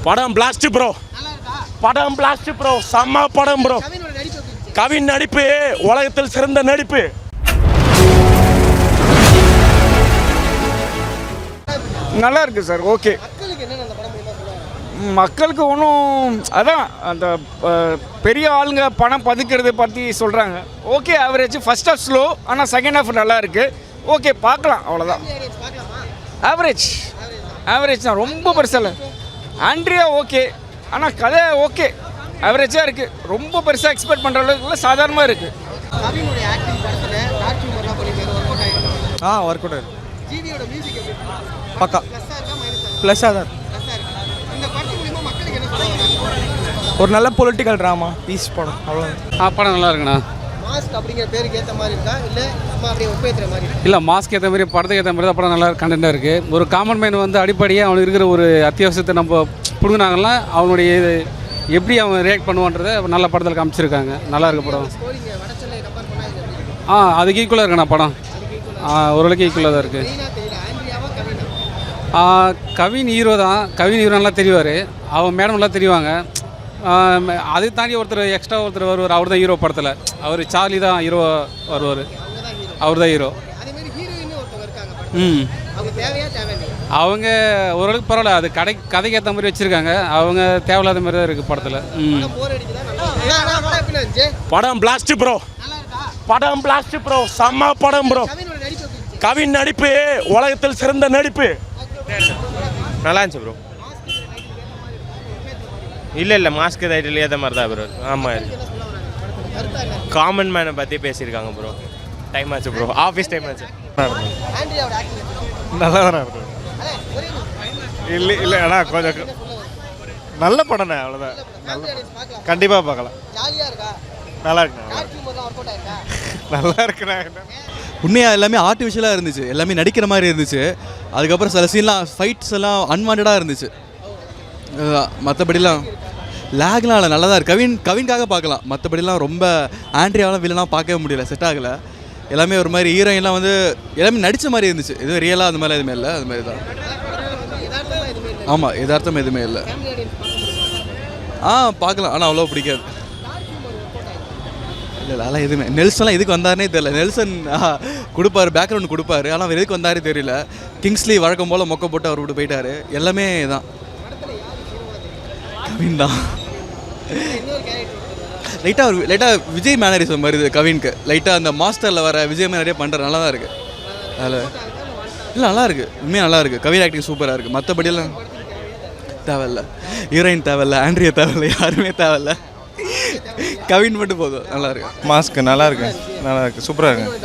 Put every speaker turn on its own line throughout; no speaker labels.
படம் blast bro. படம் blast bro. செம்ம படம் ப்ரோ. கவின் நடிப்பு உலகத்தில் சிறந்த நடிப்பு.
நல்லா இருக்குது சார். ஓகே, மக்களுக்கு ஒன்றும் அதான் அந்த பெரிய ஆளுங்க பணம் பதுக்கிறது பற்றி சொல்கிறாங்க. Okay, average. First half slow, ஆனால் செகண்ட் ஹாஃப் நல்லா இருக்குது. ஓகே, பார்க்கலாம், அவ்வளோதான். ஆவரேஜ் தான், ரொம்ப பெருசாக. ஆண்ட்ரியா ஓகே, ஆனால் கதை ஓகே, ஆவரேஜாக இருக்குது. ரொம்ப பெருசாக எக்ஸ்பெக்ட் பண்ணுற அளவுக்கு சாதாரணமாக இருக்குது.
ஒர்க் அவுட் ஆயிருக்கு. பக்கா ப்ளஸ்ஸாக தான் இருக்கு. ஒரு நல்ல பொலிட்டிக்கல் ட்ராமா, பீஸ் படம், அவ்வளோதான்.
படம் நல்லா இருக்குண்ணா.
மாஸ்க் அப்படிங்கிற பேருக்கு ஏற்ற மாதிரி இருக்கா இல்லை சும்மா அப்படியே ஒப்பேற்றுற மாதிரி?
இல்லை, மாஸ்க் ஏற்ற மாதிரி படத்துக்கு ஏற்ற மாதிரி தான் படம் நல்லா கண்டென்ட்டாக இருக்குது. ஒரு காமன் மேன் வந்து அடிப்படையாக அவனுக்கு இருக்கிற ஒரு அத்தியாவசியத்தை நம்ம பிடுங்கினாங்கன்னா அவனுடைய எப்படி அவன் ரியாக்ட் பண்ணுவான்றதை நல்ல படத்தில் காமிச்சிருக்காங்க. நல்லா இருக்கு படம். அதுக்கு ஈக்குவலாக இருக்குண்ணா படம். ஓரளவுக்கு ஈக்குவலாக தான் இருக்குது. கவின் ஹீரோ தான். கவின் ஹீரோ நல்லா தெரிவார். அவன் மேடம் நல்லா தெரிவாங்க. அதை தாண்டி ஒருத்தர் எக்ஸ்ட்ரா ஒருத்தர் வருவார். அவர் தான் ஹீரோ படத்தில். அவர் சார்லி தான் ஹீரோ வருவார். அவர் தான் ஹீரோ. அவங்க ஓரளவுக்கு பரவாயில்ல. அது கதைக்கு ஏற்ற மாதிரி வச்சுருக்காங்க. அவங்க தேவையில்லாத மாதிரி தான் இருக்குது படத்தில்.
படம் பிளாஸ்ட் ப்ரோ. படம் பிளாஸ்ட் ப்ரோ. செம்ம படம் ப்ரோ. கவின் நடிப்பு உலகத்தில் சிறந்த நடிப்பு.
நல்லா இருந்துச்சு ப்ரோ. இல்லை மாஸ்க் ரைட்டில் ஏற்ற மாதிரி தான் ப்ரோ. ஆமாம், காமன் மேனை பற்றி பேசியிருக்காங்க ப்ரோ. டைம் ஆச்சு ப்ரோ, ஆஃபீஸ் டைம் ஆச்சு.
நல்லா தானே இருக்கு. இல்லை ஆனால் கொஞ்சம் நல்ல படம்ண்ணே, அவ்வளோதான். கண்டிப்பாக பார்க்கலாம். நல்லா இருக்குண்ணா. நல்லா இருக்குண்ணா.
உண்மையாக எல்லாமே ஆர்டிஃபிஷியலாக இருந்துச்சு. எல்லாமே நடிக்கிற மாதிரி இருந்துச்சு. அதுக்கப்புறம் சில சீன்லாம் ஃபைட்ஸ் எல்லாம் அன்வான்டாக இருந்துச்சு. மற்றபடிலாம் லேக்லாம் இல்லை, நல்லா தான் இருக்குது. கவின்காக பார்க்கலாம். மற்றபடிலாம் ரொம்ப ஆண்ட்ரியாவெலாம் வில்லலாம் பார்க்கவே முடியல, செட் ஆகலை. எல்லாமே ஒரு மாதிரி ஹீரோயின்லாம் வந்து எல்லாமே நடித்த மாதிரி இருந்துச்சு. எதுவும் ரியலாக அந்த மாதிரிலாம் எதுவுமே இல்லை. அது மாதிரி தான். ஆமாம், எதார்த்தம் எதுவுமே இல்லை. பார்க்கலாம், ஆனால் அவ்வளோ பிடிக்காது. இல்லை அதெல்லாம் எதுவுமே. நெல்சன்லாம் எதுக்கு வந்தாருனே தெரியல. நெல்சன் கொடுப்பாரு, பேக்ரவுண்ட் கொடுப்பாரு, ஆனால் அவர் எதுக்கு வந்தாரே தெரியல. கிங்ஸ்லி வழக்கம் போல் மொக்க போட்டு அவர் விட்டு போயிட்டார். எல்லாமே தான் கவின் தான். லைட்டாக விஜய் மேனரிசம் வருது கவினுக்கு. லைட்டாக அந்த மாஸ்டரில் வர விஜய் நிறைய பண்ணுற நல்லா தான் இருக்குது. அதில் இல்லை நல்லா இருக்குது, உண்மையாக நல்லா இருக்குது. கவின் ஆக்டிங் சூப்பராக இருக்குது. மற்றபடியெல்லாம் தேவையில்ல. ஹீரோயின் தேவையில்ல, ஆண்ட்ரியா தேவையில்ல, யாருமே தேவையில்ல. கவின் மட்டும் போதும். நல்லா இருக்கு.
மாஸ்க் நல்லா இருக்கு, நல்லா இருக்கு, சூப்பராக இருக்கு.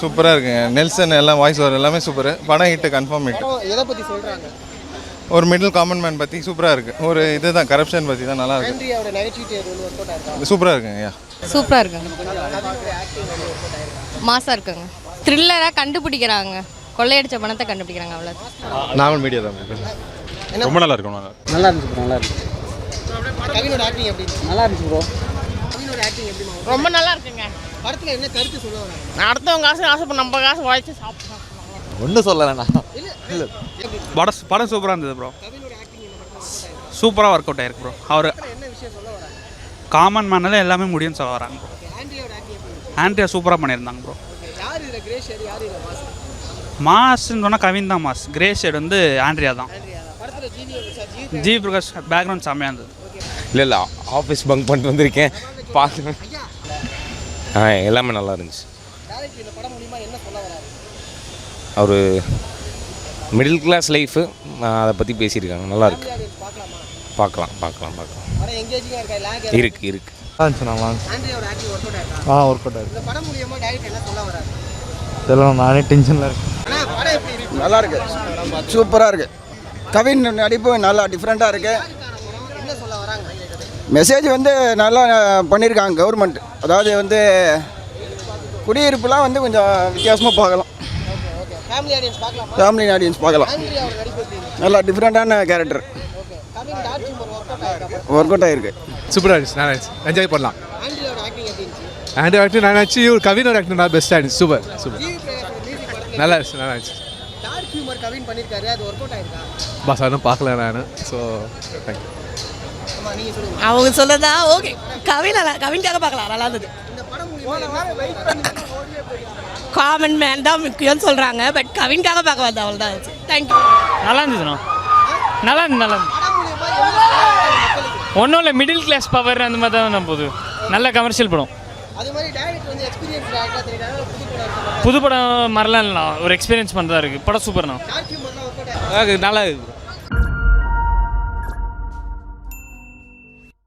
சூப்பராக இருக்குங்க. நெல்சன் எல்லாம் வாய்ஸ் ஓவர் எல்லாமே சூப்பர். படம் ஹிட்டு, கன்ஃபார்ம் ஹிட்.
எதை பற்றி சொல்கிறாங்க?
ஒரு மிடில் காமன் மேன் பற்றி சூப்பராக இருக்குது. ஒரு இதுதான் கரப்ஷன் பற்றி தான். நல்லா இருக்கு. சூப்பராக இருக்குங்க.
சூப்பராக இருக்குங்க. மாசாக இருக்குங்க. த்ரில்லராக கண்டுபிடிக்கிறாங்க. கொள்ளையடிச்ச பணத்தை கண்டுபிடிக்கிறாங்க. அவ்வளோ
நார்மல் மீடியா தான். ரொம்ப நல்லா இருக்கும்.
நல்லா இருந்துச்சு. நல்லா இருந்துச்சு. கவினோட ஆக்டிங் எப்படி? நல்லா இருந்துச்சு ப்ரோ. கவினோட ஆக்டிங் எப்படி?
ரொம்ப நல்லா இருக்குங்க.
படத்தில் என்ன கருத்து சொல்ல வராங்க?
அடுத்தவங்க காசு ஆசைப்பட நம்ம காசு உழைச்சி சாப்பிட்றோம்.
ஒன்றும் சொல்லலைண்ணா.
இல்லை
படம் சூப்பராக இருந்தது ப்ரோ.
கவினோட ஆக்டிங்
சூப்பராக ஒர்க் அவுட் ஆயிருக்கு ப்ரோ. அவர்
என்ன விஷயம் சொல்ல வராங்க?
காமன் மேனில் எல்லாமே முடியும்னு சொல்ல வராங்க ப்ரோ.
ஆண்ட்ரியோட ஆக்டிங் எப்படி?
ஆண்ட்ரியா சூப்பராக பண்ணியிருந்தாங்க ப்ரோ.
யார் இதில் கிரே ஷேட், யார் இதில் மாஸ்?
மாஸ்ன்னு சொன்னால் கவின் தான் மாஸ். கிரே ஷேட் வந்து ஆண்ட்ரியா தான்.
படத்தில்
ஜி பிரகாஷ் பேக்ரவுண்ட் செம்மையாக இருந்தது.
இல்லை ஆஃபீஸ் பங்க் பண்ணிட்டு வந்திருக்கேன், பார்க்கணும். எல்லாமே நல்லா இருந்துச்சு.
இந்த படம் மூலிமா என்ன சொல்ல வராரு?
அவர் மிடில் கிளாஸ் லைஃபு அதை பற்றி பேசியிருக்காங்க. நல்லா இருக்கு. பார்க்கலாம்.
படம் எங்கேஜிங்காக இருக்கா? லாக்
இருக்கு.
நல்லா
ஆண்ட்ரியோட ஆக்டிங் ஒர்க் அவுட் ஆயிருக்கா?
ஒர்க் அவுட் ஆயிருக்கு.
இந்த படம் மூலிமா டைரக்டர் என்ன சொல்ல வராரு?
இதெல்லாம் நானே டென்ஷனில் இருக்கேன்.
ஆனால் படம் எப்படி இருக்கு?
நல்லா இருக்கு, சூப்பராக இருக்குது. கவின் நடிப்பு நல்லா டிஃப்ரெண்ட்டாக இருக்குது.
என்ன சொல்ல வராங்க?
மெசேஜ் வந்து நல்லா பண்ணியிருக்காங்க கவர்மெண்ட். அதாவது வந்து குடியிருப்புலாம் வந்து கொஞ்சம் வித்தியாசமாக பார்க்கலாம்.
ஃபேமிலி ஆடியன்ஸ் பார்க்கலாமா?
ஃபேமிலி ஆடியன்ஸ் பார்க்கலாம்.
ஆண்ட்ரியோட நடிப்பு எப்படி இருக்கு?
நல்லா டிஃப்ரெண்ட்டான character.
Kavin acting work out ஆயிருக்கா?
ஒர்க் அவுட் ஆகிருக்கு.
சூப்பராக இருந்துச்சு. நல்லா இருந்துச்சு. என்ஜாய் பண்ணலாம்.
ஆண்ட்ரியோட ஆக்டிங் எப்படி இருந்துச்சு?
ஆண்ட்ரியா ஆக்டிங் நான் கவினோட ஆக்டிங் நல்லா பெஸ்ட்டாக இருந்துச்சு. சூப்பர்.
ஜி பிரகாஷோட மியூசிக் படத்தில்
நல்லா இருந்துச்சு.
டார்க் ஹியூமர் கவின் பண்ணியிருக்காரு, அது ஒர்க் அவுட் ஆயிருக்கா?
பாஸ் இன்னும் பார்க்கல நான். So thank you.
ஆமா, நீங்க சொல்லுங்க.
அவங்க சொல்லதா ஓகே. கவின்காக பார்க்கலாம், நல்லா இருந்தது.
இந்த படம் மூலியமா
காமன் மேன் தான் முக்கியம்னு சொல்கிறாங்க, பட் கவின்காக பார்க்க வந்தேன், அவ்வளோதான். தேங்க்யூ.
நல்லா இருந்துச்சுண்ணா, நல்லா இருந்துச்சு, நல்லா இருந்துச்சு.
படம் மூலியமா மக்களுக்கு
ஒன்றும் இல்லை, மிடில் கிளாஸ் பவர் அந்த மாதிரி தான் போகுது. நல்ல கமர்ஷியல் படம்.
அது மாதிரி டைரக்டர் வந்து எக்ஸ்பீரியன்ஸ் டேரக்டரா தெரியுறாங்க.
புது படம் மாதிரிலாம் இல்லைண்ணா, ஒரு எக்ஸ்பீரியன்ஸ் பண்ணுறதா இருக்குது. படம் சூப்பர்ண்ணா,
டார்க் ஹியூமர்லாம் ஒர்க் அவுட் ஆயிருக்கா?
நல்லா இருக்குது.